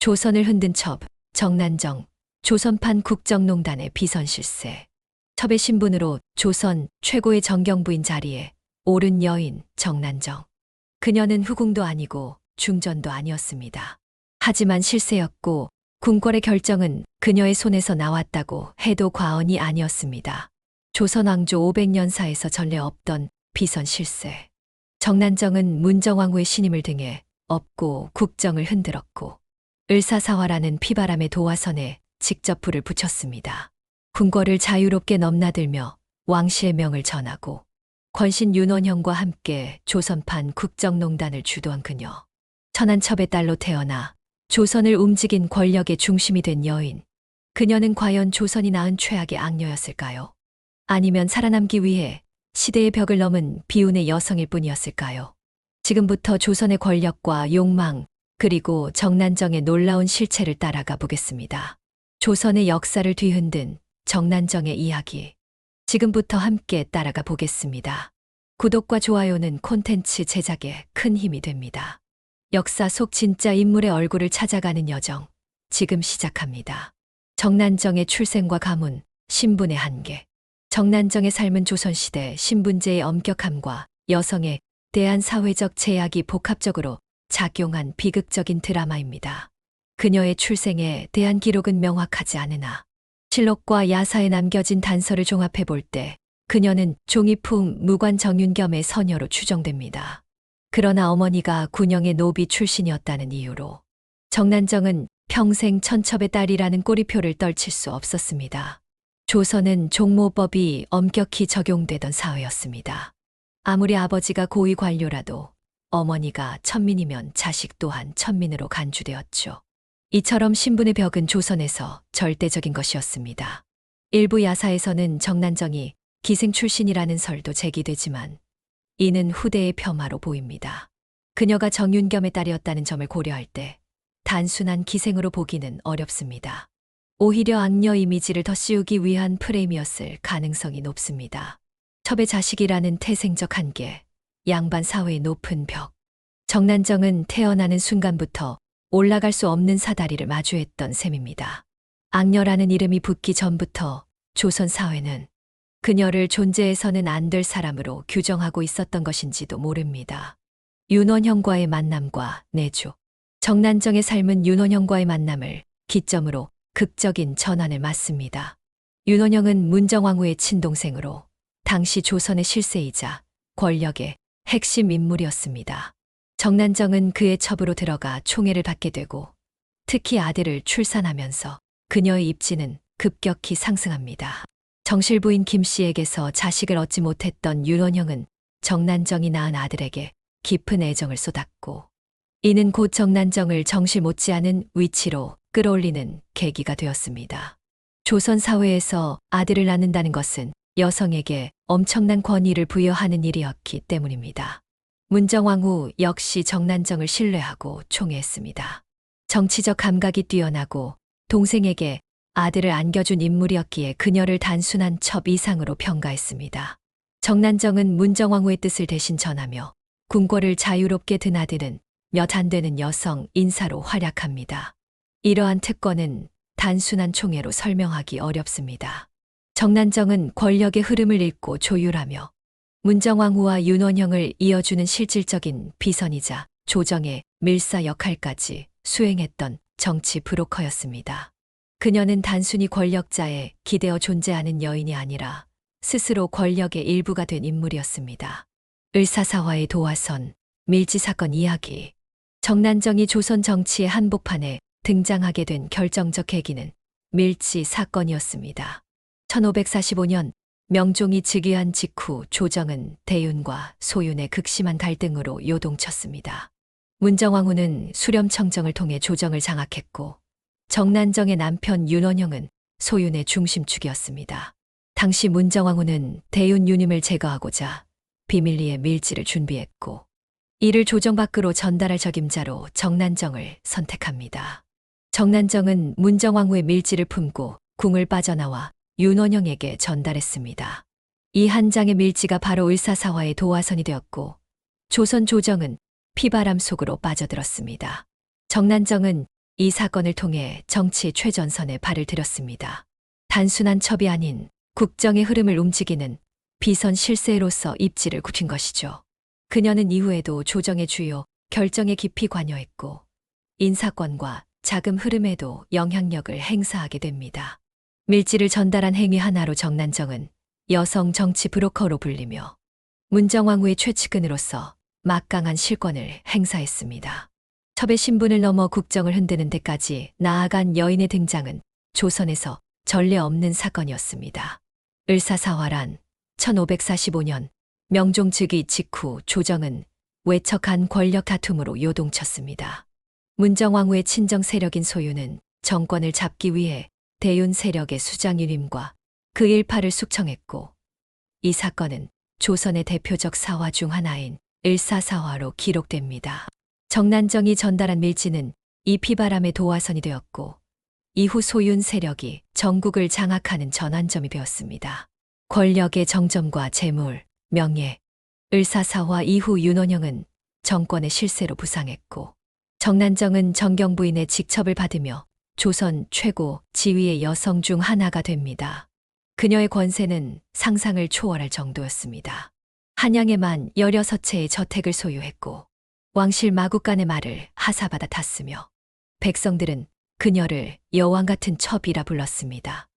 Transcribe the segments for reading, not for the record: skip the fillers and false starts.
조선을 흔든 첩, 정난정, 조선판 국정농단의 비선실세. 첩의 신분으로 조선 최고의 정경부인 자리에 오른 여인 정난정. 그녀는 후궁도 아니고 중전도 아니었습니다. 하지만 실세였고 궁궐의 결정은 그녀의 손에서 나왔다고 해도 과언이 아니었습니다. 조선 왕조 500년사에서 전례 없던 비선실세. 정난정은 문정왕후의 신임을 등에 업고 국정을 흔들었고 을사사화라는 피바람의 도화선에 직접 불을 붙였습니다. 궁궐을 자유롭게 넘나들며 왕실의 명을 전하고 권신 윤원형과 함께 조선판 국정농단을 주도한 그녀. 천한첩의 딸로 태어나 조선을 움직인 권력의 중심이 된 여인. 그녀는 과연 조선이 낳은 최악의 악녀였을까요? 아니면 살아남기 위해 시대의 벽을 넘은 비운의 여성일 뿐이었을까요? 지금부터 조선의 권력과 욕망, 그리고 정난정의 놀라운 실체를 따라가 보겠습니다. 조선의 역사를 뒤흔든 정난정의 이야기. 지금부터 함께 따라가 보겠습니다. 구독과 좋아요는 콘텐츠 제작에 큰 힘이 됩니다. 역사 속 진짜 인물의 얼굴을 찾아가는 여정, 지금 시작합니다. 정난정의 출생과 가문, 신분의 한계. 정난정의 삶은 조선시대 신분제의 엄격함과 여성에 대한 사회적 제약이 복합적으로 작용한 비극적인 드라마입니다. 그녀의 출생에 대한 기록은 명확하지 않으나 실록과 야사에 남겨진 단서를 종합해 볼 때 그녀는 종이풍 무관 정윤겸의 서녀로 추정됩니다. 그러나 어머니가 군영의 노비 출신이었다는 이유로 정난정은 평생 천첩의 딸이라는 꼬리표를 떨칠 수 없었습니다. 조선은 종모법이 엄격히 적용되던 사회였습니다. 아무리 아버지가 고위 관료라도 어머니가 천민이면 자식 또한 천민으로 간주되었죠. 이처럼 신분의 벽은 조선에서 절대적인 것이었습니다. 일부 야사에서는 정난정이 기생 출신이라는 설도 제기되지만 이는 후대의 폄하로 보입니다. 그녀가 정윤겸의 딸이었다는 점을 고려할 때 단순한 기생으로 보기는 어렵습니다. 오히려 악녀 이미지를 더 씌우기 위한 프레임이었을 가능성이 높습니다. 첩의 자식이라는 태생적 한계, 양반 사회의 높은 벽. 정난정은 태어나는 순간부터 올라갈 수 없는 사다리를 마주했던 셈입니다. 악녀라는 이름이 붙기 전부터 조선 사회는 그녀를 존재해서는 안 될 사람으로 규정하고 있었던 것인지도 모릅니다. 윤원형과의 만남과 내조. 정난정의 삶은 윤원형과의 만남을 기점으로 극적인 전환을 맞습니다. 윤원형은 문정왕후의 친동생으로 당시 조선의 실세이자 권력의 핵심 인물이었습니다. 정난정은 그의 첩으로 들어가 총애를 받게 되고 특히 아들을 출산하면서 그녀의 입지는 급격히 상승합니다. 정실부인 김씨에게서 자식을 얻지 못했던 윤원형은 정난정이 낳은 아들에게 깊은 애정을 쏟았고 이는 곧 정난정을 정실 못지않은 위치로 끌어올리는 계기가 되었습니다. 조선 사회에서 아들을 낳는다는 것은 여성에게 엄청난 권위를 부여하는 일이었기 때문입니다. 문정왕후 역시 정난정을 신뢰하고 총애했습니다. 정치적 감각이 뛰어나고 동생에게 아들을 안겨준 인물이었기에 그녀를 단순한 첩 이상으로 평가했습니다. 정난정은 문정왕후의 뜻을 대신 전하며 궁궐을 자유롭게 드나드는 몇 안 되는 여성 인사로 활약합니다. 이러한 특권은 단순한 총애로 설명하기 어렵습니다. 정난정은 권력의 흐름을 읽고 조율하며 문정왕후와 윤원형을 이어주는 실질적인 비선이자 조정의 밀사 역할까지 수행했던 정치 브로커였습니다. 그녀는 단순히 권력자에 기대어 존재하는 여인이 아니라 스스로 권력의 일부가 된 인물이었습니다. 을사사화의 도화선, 밀지 사건 이야기. 정난정이 조선 정치의 한복판에 등장하게 된 결정적 계기는 밀지 사건이었습니다. 1545년 명종이 즉위한 직후 조정은 대윤과 소윤의 극심한 갈등으로 요동쳤습니다. 문정왕후는 수렴청정을 통해 조정을 장악했고 정난정의 남편 윤원형은 소윤의 중심축이었습니다. 당시 문정왕후는 대윤 유님을 제거하고자 비밀리에 밀지를 준비했고 이를 조정 밖으로 전달할 적임자로 정난정을 선택합니다. 정난정은 문정왕후의 밀지를 품고 궁을 빠져나와 윤원형에게 전달했습니다. 이 한 장의 밀지가 바로 을사사화의 도화선이 되었고 조선 조정은 피바람 속으로 빠져들었습니다. 정난정은 이 사건을 통해 정치 최전선에 발을 들였습니다. 단순한 첩이 아닌 국정의 흐름을 움직이는 비선 실세로서 입지를 굳힌 것이죠. 그녀는 이후에도 조정의 주요 결정에 깊이 관여했고 인사권과 자금 흐름에도 영향력을 행사하게 됩니다. 밀지를 전달한 행위 하나로 정난정은 여성 정치 브로커로 불리며 문정왕후의 최측근으로서 막강한 실권을 행사했습니다. 첩의 신분을 넘어 국정을 흔드는 데까지 나아간 여인의 등장은 조선에서 전례 없는 사건이었습니다. 을사사화란 1545년 명종 즉위 직후 조정은 외척한 권력 다툼으로 요동쳤습니다. 문정왕후의 친정 세력인 소유는 정권을 잡기 위해 대윤 세력의 수장유림과 그 일파를 숙청했고 이 사건은 조선의 대표적 사화 중 하나인 을사사화로 기록됩니다. 정난정이 전달한 밀지는 이 피바람의 도화선이 되었고 이후 소윤 세력이 전국을 장악하는 전환점이 되었습니다. 권력의 정점과 재물, 명예, 을사사화 이후 윤원영은 정권의 실세로 부상했고 정난정은 정경부인의 직첩을 받으며 조선 최고 지위의 여성 중 하나가 됩니다. 그녀의 권세는 상상을 초월할 정도였습니다. 한양에만 16채의 저택을 소유했고 왕실 마국간의 말을 하사받아 탔으며 백성들은 그녀를 여왕 같은 첩이라 불렀습니다.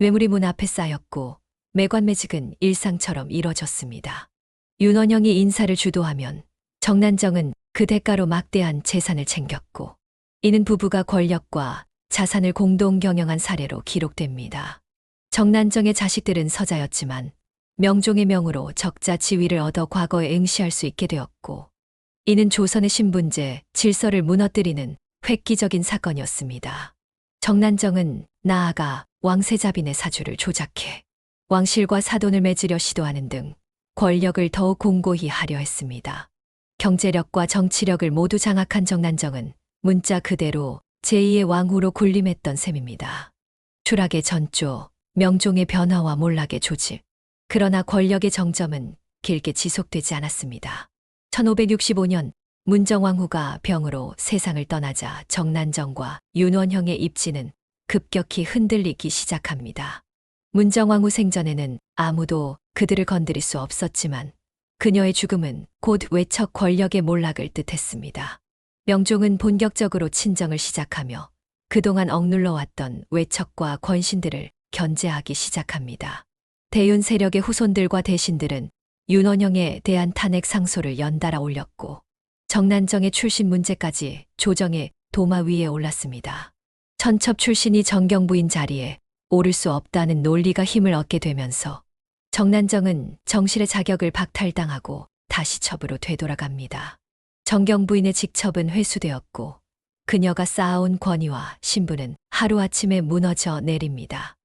뇌물이 문 앞에 쌓였고 매관매직은 일상처럼 이뤄졌습니다. 윤원영이 인사를 주도하면 정난정은 그 대가로 막대한 재산을 챙겼고 이는 부부가 권력과 자산을 공동 경영한 사례로 기록됩니다. 정난정의 자식들은 서자였지만 명종의 명으로 적자 지위를 얻어 과거에 응시할 수 있게 되었고 이는 조선의 신분제, 질서를 무너뜨리는 획기적인 사건이었습니다. 정난정은 나아가 왕세자빈의 사주를 조작해 왕실과 사돈을 맺으려 시도하는 등 권력을 더욱 공고히 하려 했습니다. 경제력과 정치력을 모두 장악한 정난정은 문자 그대로 제2의 왕후로 군림했던 셈입니다. 추락의 전조, 명종의 변화와 몰락의 조짐. 그러나 권력의 정점은 길게 지속되지 않았습니다. 1565년 문정왕후가 병으로 세상을 떠나자 정난정과 윤원형의 입지는 급격히 흔들리기 시작합니다. 문정왕후 생전에는 아무도 그들을 건드릴 수 없었지만 그녀의 죽음은 곧 외척 권력의 몰락을 뜻했습니다. 명종은 본격적으로 친정을 시작하며 그동안 억눌러왔던 외척과 권신들을 견제하기 시작합니다. 대윤 세력의 후손들과 대신들은 윤원영에 대한 탄핵 상소를 연달아 올렸고 정난정의 출신 문제까지 조정의 도마 위에 올랐습니다. 천첩 출신이 정경부인 자리에 오를 수 없다는 논리가 힘을 얻게 되면서 정난정은 정실의 자격을 박탈당하고 다시 첩으로 되돌아갑니다. 정경부인의 직첩은 회수되었고 그녀가 쌓아온 권위와 신분은 하루아침에 무너져 내립니다.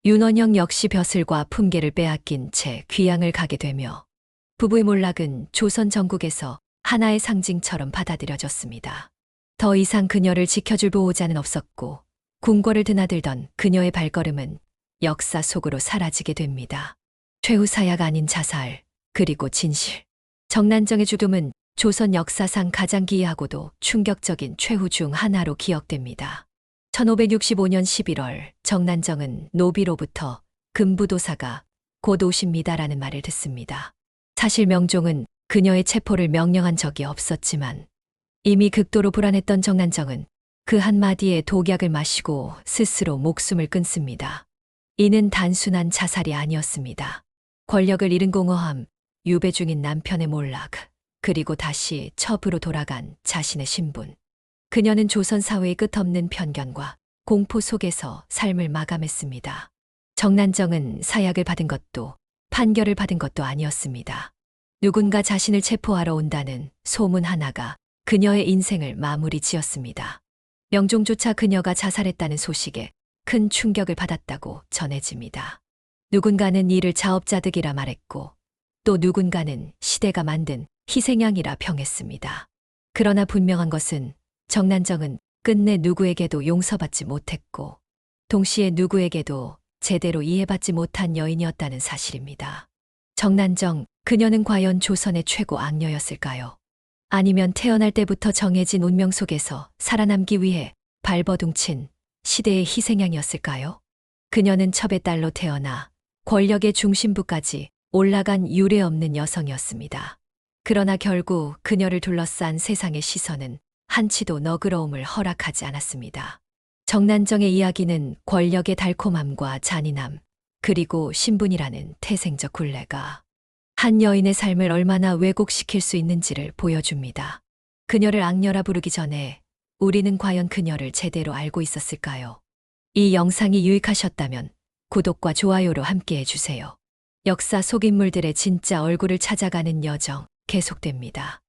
윤원영 역시 벼슬과 품계를 빼앗긴 채 귀양을 가게 되며 부부의 몰락은 조선 전국에서 하나의 상징처럼 받아들여졌습니다. 더 이상 그녀를 지켜줄 보호자는 없었고 궁궐을 드나들던 그녀의 발걸음은 역사 속으로 사라지게 됩니다. 최후사약 아닌 자살, 그리고 진실. 정난정의 죽음은 조선 역사상 가장 기이하고도 충격적인 최후 중 하나로 기억됩니다. 1565년 11월 정난정은 노비로부터 금부도사가 곧 오십니다라는 말을 듣습니다. 사실 명종은 그녀의 체포를 명령한 적이 없었지만 이미 극도로 불안했던 정난정은 그 한마디에 독약을 마시고 스스로 목숨을 끊습니다. 이는 단순한 자살이 아니었습니다. 권력을 잃은 공허함, 유배 중인 남편의 몰락, 그리고 다시 첩으로 돌아간 자신의 신분. 그녀는 조선 사회의 끝없는 편견과 공포 속에서 삶을 마감했습니다. 정난정은 사약을 받은 것도 판결을 받은 것도 아니었습니다. 누군가 자신을 체포하러 온다는 소문 하나가 그녀의 인생을 마무리 지었습니다. 명종조차 그녀가 자살했다는 소식에 큰 충격을 받았다고 전해집니다. 누군가는 이를 자업자득이라 말했고 또 누군가는 시대가 만든 희생양이라 평했습니다. 그러나 분명한 것은 정난정은 끝내 누구에게도 용서받지 못했고 동시에 누구에게도 제대로 이해받지 못한 여인이었다는 사실입니다. 정난정, 그녀는 과연 조선의 최고 악녀였을까요? 아니면 태어날 때부터 정해진 운명 속에서 살아남기 위해 발버둥친 시대의 희생양이었을까요? 그녀는 첩의 딸로 태어나 권력의 중심부까지 올라간 유례없는 여성이었습니다. 그러나 결국 그녀를 둘러싼 세상의 시선은 한치도 너그러움을 허락하지 않았습니다. 정난정의 이야기는 권력의 달콤함과 잔인함, 그리고 신분이라는 태생적 굴레가 한 여인의 삶을 얼마나 왜곡시킬 수 있는지를 보여줍니다. 그녀를 악녀라 부르기 전에 우리는 과연 그녀를 제대로 알고 있었을까요? 이 영상이 유익하셨다면 구독과 좋아요로 함께 해주세요. 역사 속 인물들의 진짜 얼굴을 찾아가는 여정 계속됩니다.